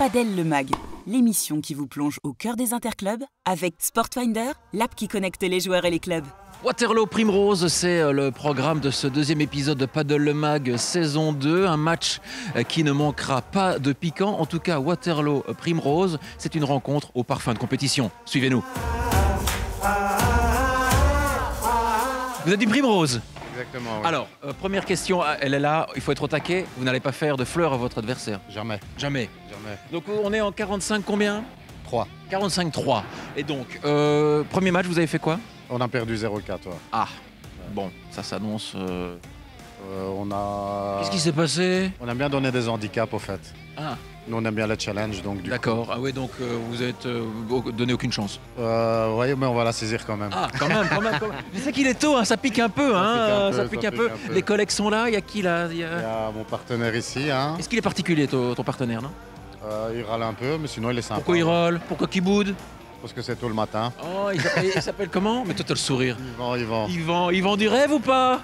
Padel le Mag, l'émission qui vous plonge au cœur des interclubs avec Sportfinder, l'app qui connecte les joueurs et les clubs. Waterloo Primrose, c'est le programme de ce deuxième épisode de Padel le Mag saison 2. Un match qui ne manquera pas de piquant. En tout cas, Waterloo Primrose, c'est une rencontre au parfum de compétition. Suivez-nous. Vous êtes du Primrose ? Exactement, oui. Alors, première question, elle est là, il faut être au taquet. Vous n'allez pas faire de fleurs à votre adversaire ? Jamais. Jamais. Jamais. Donc on est en 45 combien ? 3. 45-3. Et donc, premier match, vous avez fait quoi ? On a perdu 0-4, ouais. Ah, bon, ça s'annonce... On a... Qu'est-ce qui s'est passé ? On aime bien donner des handicaps, au fait. Ah, Nous, on aime bien les challenges, donc du d'accord. Ah ouais, donc vous êtes donné aucune chance. coup... oui, mais on va la saisir quand même. Ah, quand même. Je sais qu'il est tôt, hein, ça pique un peu. Ça pique un peu. Les collègues sont là, il y a qui là ? Il y a mon partenaire ici, hein. Est-ce qu'il est particulier, ton partenaire, non ? Il râle un peu, mais sinon, il est sympa. Pourquoi il rôle ? Pourquoi qu'il boude ? Parce que c'est tôt le matin. Oh, il s'appelle comment ? Mais toi, t'as le sourire. Yvan. Il vend du rêve ou pas ?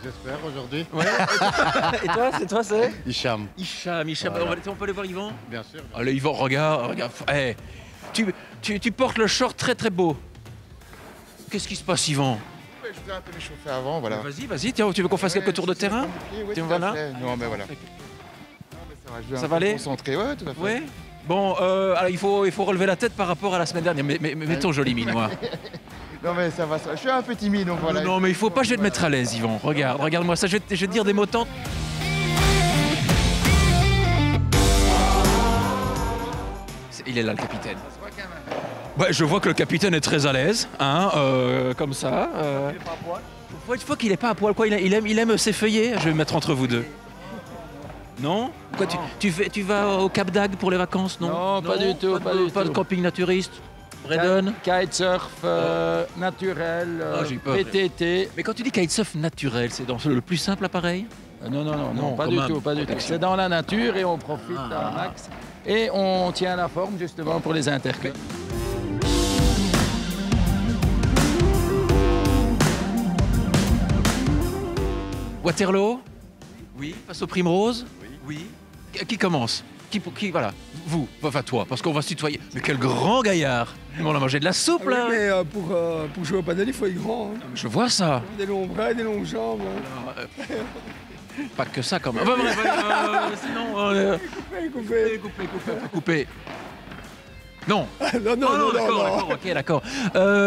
J'espère, aujourd'hui. Ouais. Et toi, c'est ? Hicham. Hicham. Voilà. On peut aller voir Yvan ? Bien sûr. Allez, Yvan, regarde. Hey, tu portes le short très très beau. Qu'est-ce qui se passe, Yvan ? Je voudrais un peu m'échauffer avant, voilà. Vas-y, tiens, tu veux qu'on fasse quelques tours de terrain ? Oui, Tiens, tout voilà. à fait. Non, mais voilà. Ça va aller ? Concentré, ouais, tout à fait. Ouais. Bon, alors il faut relever la tête par rapport à la semaine dernière. Mais mets ton joli minois. Non, mais ça va. Je suis un peu timide, donc voilà. Non, mais il faut pas, je vais te mettre à l'aise, Yvan. Regarde-moi ça, je vais te dire des mots tant. Il est là, le capitaine. Ouais, je vois que le capitaine est très à l'aise, hein, comme ça. Une fois qu'il est pas à poil, quoi, il aime s'effeuiller. Je vais me mettre entre vous deux. Non ? Quoi, tu vas au Cap d'Agde pour les vacances, non ? Non, pas du tout, Pas de camping naturiste. Bredon. Kitesurf naturel, J'ai peur. PTT. Mais quand tu dis kitesurf naturel, c'est dans le plus simple appareil ? Non, pas quand du même. tout, pas du tout. C'est dans la nature et on profite un max. Et on tient la forme justement pour les interclubs. Waterloo ? Oui. Face au Primrose ? Oui. Qui commence ? Qui voilà, vous, enfin toi, parce qu'on va se tutoyer. Mais quel grand gaillard! On a mangé de la soupe là! Oui, mais pour jouer au padel, il faut être grand. Hein. Je vois ça! Des longs bras, des longues jambes. Hein. Pas que ça quand même. Enfin, bref, sinon. Couper. Non! Non. D'accord, ok, d'accord.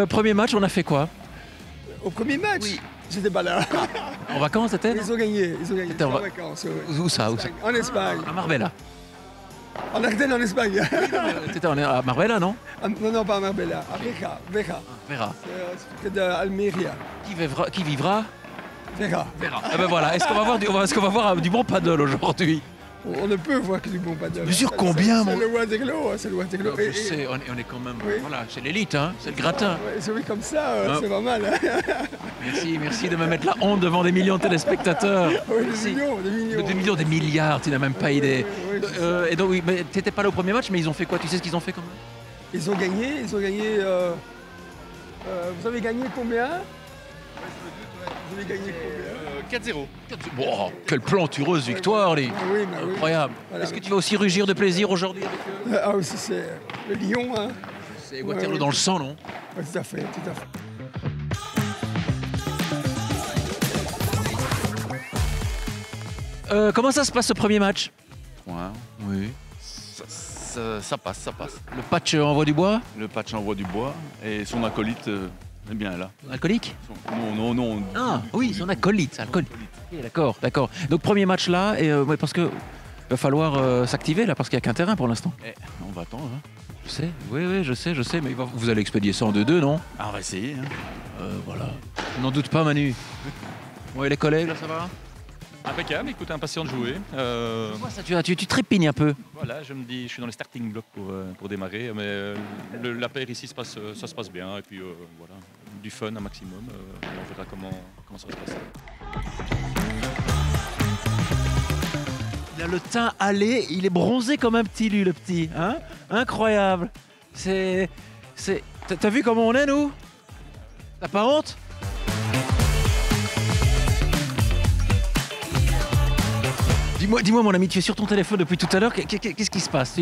Premier match, on a fait quoi? Au premier match? Oui. J'étais pas là. En vacances, c'était? Ils ont gagné. C'était en vacances. Ouais. Où ça? En Espagne. À Marbella. En Ardennes, en Espagne. T'étais à Marbella, non? Non, pas à Marbella. À Veja. Vera. C'est près d'Almeria. Qui vivra? Vera. Ah ben voilà, est-ce qu'on va voir du bon paddle aujourd'hui? On ne peut voir que du bon padel. Mesure combien, c'est le Waterloo, c'est le Waterloo. Je sais, on est quand même... Oui. Voilà, c'est l'élite, hein, c'est le gratin. Ouais, c'est oui, comme ça, c'est pas mal. Hein. Merci de me mettre la honte devant des millions de téléspectateurs. Oui, Merci. des millions. Des milliards, tu n'as même pas idée. Oui, et donc, oui, mais t'étais pas là au premier match, mais ils ont fait quoi? Tu sais ce qu'ils ont fait quand même? Ils ont gagné. Vous avez gagné combien? Vous avez gagné combien? 4-0. Wow, quelle plantureuse victoire, les. Oui, bah oui. Incroyable. Voilà. Est-ce que tu vas aussi rugir de plaisir aujourd'hui avec eux? Ah aussi, c'est le lion, hein. C'est Waterloo Ouais. dans le sang, non? Ouais, tout à fait. Comment ça se passe ce premier match? Ouais, Oui. ça passe. Le patch envoie du bois? Le patch envoie du bois et son acolyte est bien là. Alcoolique? Non. Ah oui, son acolyte. Ok, d'accord. Donc premier match là, et ouais, parce que va falloir s'activer là, parce qu'il n'y a qu'un terrain pour l'instant. On va attendre. Hein. Je sais, oui, je sais, mais vous allez expédier ça en 2-2, non? Ah, on va essayer. Hein. Voilà. N'en doute pas, Manu. Bon, et les collègues, là, ça va? Impeccable, écoute, impatient de jouer. Pourquoi ça, tu trépignes un peu? Voilà, je me dis, je suis dans les starting blocks pour démarrer, mais la paire ici ça se passe bien, et puis voilà, du fun un maximum, et on verra comment ça va se passer. Il a le teint hâlé, il est bronzé comme un petit, lui, le petit. Hein? Incroyable. T'as vu comment on est, nous? T'as pas honte? Dis-moi mon ami, tu es sur ton téléphone depuis tout à l'heure, qu'est-ce qui se passe?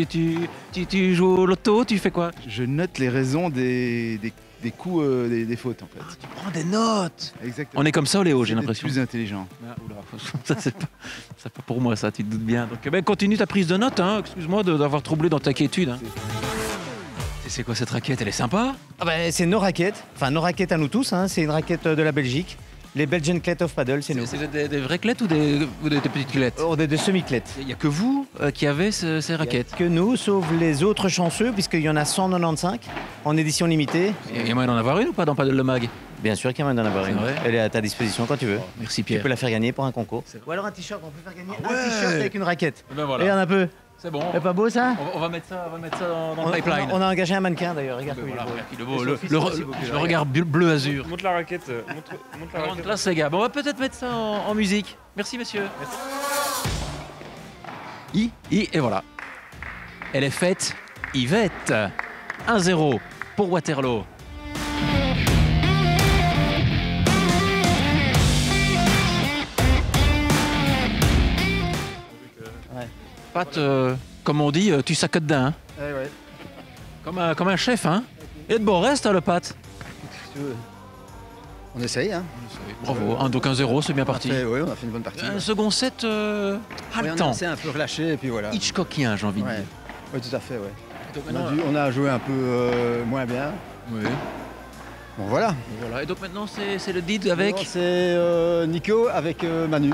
Tu joues au loto, tu fais quoi? Je note les raisons des coups, des fautes en fait. Ah, tu prends des notes. Exactement. On est comme ça, Léo, j'ai l'impression. Plus intelligent. Ah, oula, ça c'est pas pour moi ça, tu te doutes bien. Donc continue ta prise de notes, hein. Excuse-moi d'avoir troublé dans ta quiétude. Hein. C'est quoi cette raquette? Elle est sympa? C'est nos raquettes, enfin nos raquettes à nous tous, hein. C'est une raquette de la Belgique. Les Belgian Clet of Paddle, c'est nous. C'est des vraies clettes ou des petites clettes? Des semi-clettes. Il n'y a que vous qui avez ces raquettes? Que nous, sauf les autres chanceux, puisqu'il y en a 195 en édition limitée. Il y a moyen d'en avoir une ou pas dans Paddle le Mag? Bien sûr qu'il y a moyen d'en avoir une. Vrai. Elle est à ta disposition quand tu veux. Merci Pierre. Tu peux la faire gagner pour un concours. Ou alors un t-shirt, on peut faire gagner un t-shirt avec une raquette. Ben voilà. Regarde un peu. C'est bon. C'est pas beau ça? On va mettre ça dans le pipeline. On a engagé un mannequin d'ailleurs, regarde Ben comme voilà, il est le beau. regard bleu azur. Monte la raquette. Monte la raquette. Classe les gars. Bon, on va peut-être mettre ça en musique. Merci messieurs. Et voilà. Elle est faite. Yvette. 1-0 pour Waterloo. Pat, comme on dit, tu saccottes d'un. Hein. Ouais. Comme un chef, hein. Et de bon reste, hein, le Pat. On essaye, hein. Bravo. Donc 1-0, c'est bien parti. Oui, on a fait une bonne partie. Un second set haletant. On s'est un peu relâché et puis voilà. Hitchcockien, j'ai envie de dire. Oui, tout à fait, ouais. Donc, On a joué un peu moins bien. Oui. Bon, voilà. Et donc maintenant, c'est le did avec C'est Nico avec Manu.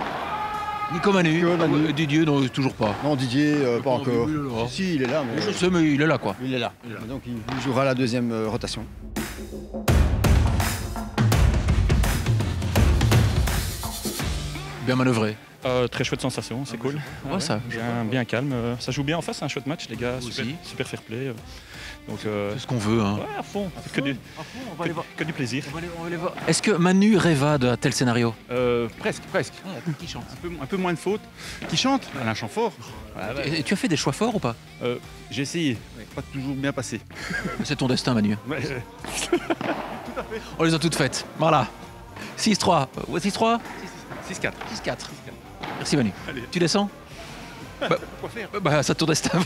Nico Manu. Didier, non, toujours pas. Non, Didier, pas encore. Si, il est là. Mais... Je sais, mais il est là, quoi. Il est là. Donc il jouera la deuxième rotation. Bien manœuvré. Très chouette sensation, c'est cool. On voit ça. Bien calme. Ça joue bien en face, c'est un chouette match, les gars. Aussi. Super fair play. Donc, c'est ce qu'on veut. Hein. Ouais, à fond. Que du plaisir. On va aller voir. Est-ce que Manu rêva d'un tel scénario? Presque. Qui chante? Un peu moins de fautes. Qui chante? Un chant fort. Et tu as fait des choix forts ou pas? J'ai essayé. Pas toujours bien passé. C'est ton destin, Manu. Ouais. Tout à fait. On les a toutes faites. Voilà. 6-3. 6-3 6-4. 6-4. Merci Manu. Allez. Tu descends? Quoi faire? Ça ton destin.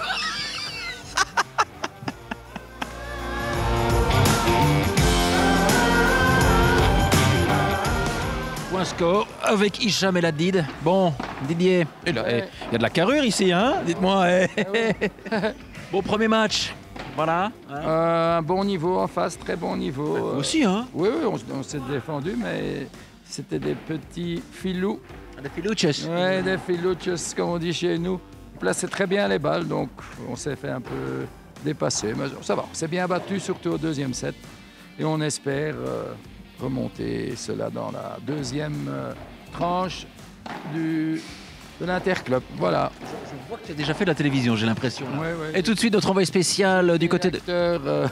Point score avec Hicham El Hadid. Bon, Didier, il y a de la carrure ici, hein? Dites-moi. Bon, premier match. Voilà. Un bon niveau en face, très bon niveau. Vous aussi, hein? Oui, on s'est défendu, mais c'était des petits filous. Des filuches. Oui, des filuches, comme on dit chez nous. On plaçait très bien les balles, donc on s'est fait un peu dépasser. Mais ça va, on s'est bien battu, surtout au deuxième set. Et on espère remonter cela dans la deuxième tranche de l'Interclub. Voilà. Je vois que tu as déjà fait de la télévision, j'ai l'impression. Ouais. Et tout de suite, notre envoyé spécial du côté de...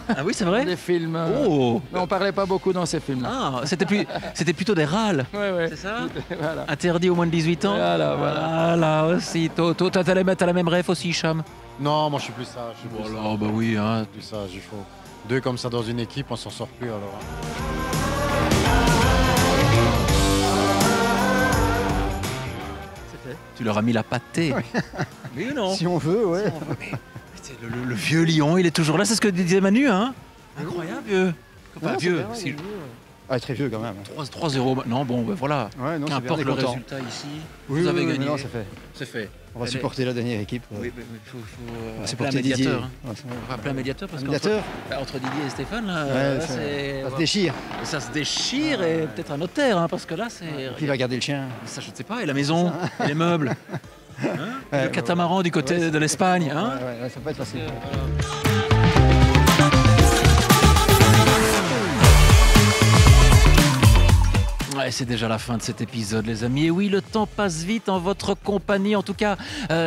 Ah oui, c'est vrai? Des films. Oh. Mais on parlait pas beaucoup dans ces films-là. Ah, c'était plutôt des râles. Ouais. C'est ça? Voilà. Interdit aux moins de 18 ans. Voilà aussi. Toi, t'as la même rêve aussi, Hicham? Non, moi je suis plus sage. Voilà, bah oui, hein. Plus sage, il faut. Deux comme ça dans une équipe, on s'en sort plus alors. Tu leur as mis la pâtée. Oui ou non? Si on veut, ouais. Le vieux lion, il est toujours là, c'est ce que disait Manu, hein? Incroyable, vieux. Enfin, vieux. Ah, très vieux quand même. 3-0. Non, bon, ben voilà. Ouais, non, qu'importe le résultat ici. Oui, vous avez gagné. Non, c'est fait. C'est fait. On va supporter la dernière équipe. Oui, mais il faut on va appeler un supporter Didier. médiateur. Hein. On va appeler un médiateur parce qu'entre Didier et Stéphane, là, ça se déchire. Ça se déchire et peut-être un notaire, hein, parce que là, c'est... Qui va garder le chien? Ça, je ne sais pas. Et la maison, et les meubles. Le catamaran du côté de l'Espagne. Hein. Ouais, ça peut être facile. Ouais, c'est déjà la fin de cet épisode, les amis. Et oui, le temps passe vite en votre compagnie. En tout cas,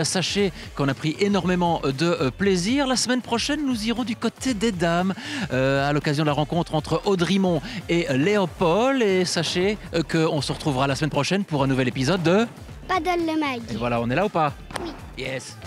sachez qu'on a pris énormément de plaisir. La semaine prochaine, nous irons du côté des dames à l'occasion de la rencontre entre Audrymont et Léopold. Et sachez qu'on se retrouvera la semaine prochaine pour un nouvel épisode de... Paddle le Mag. Et voilà, on est là ou pas? Oui. Yes.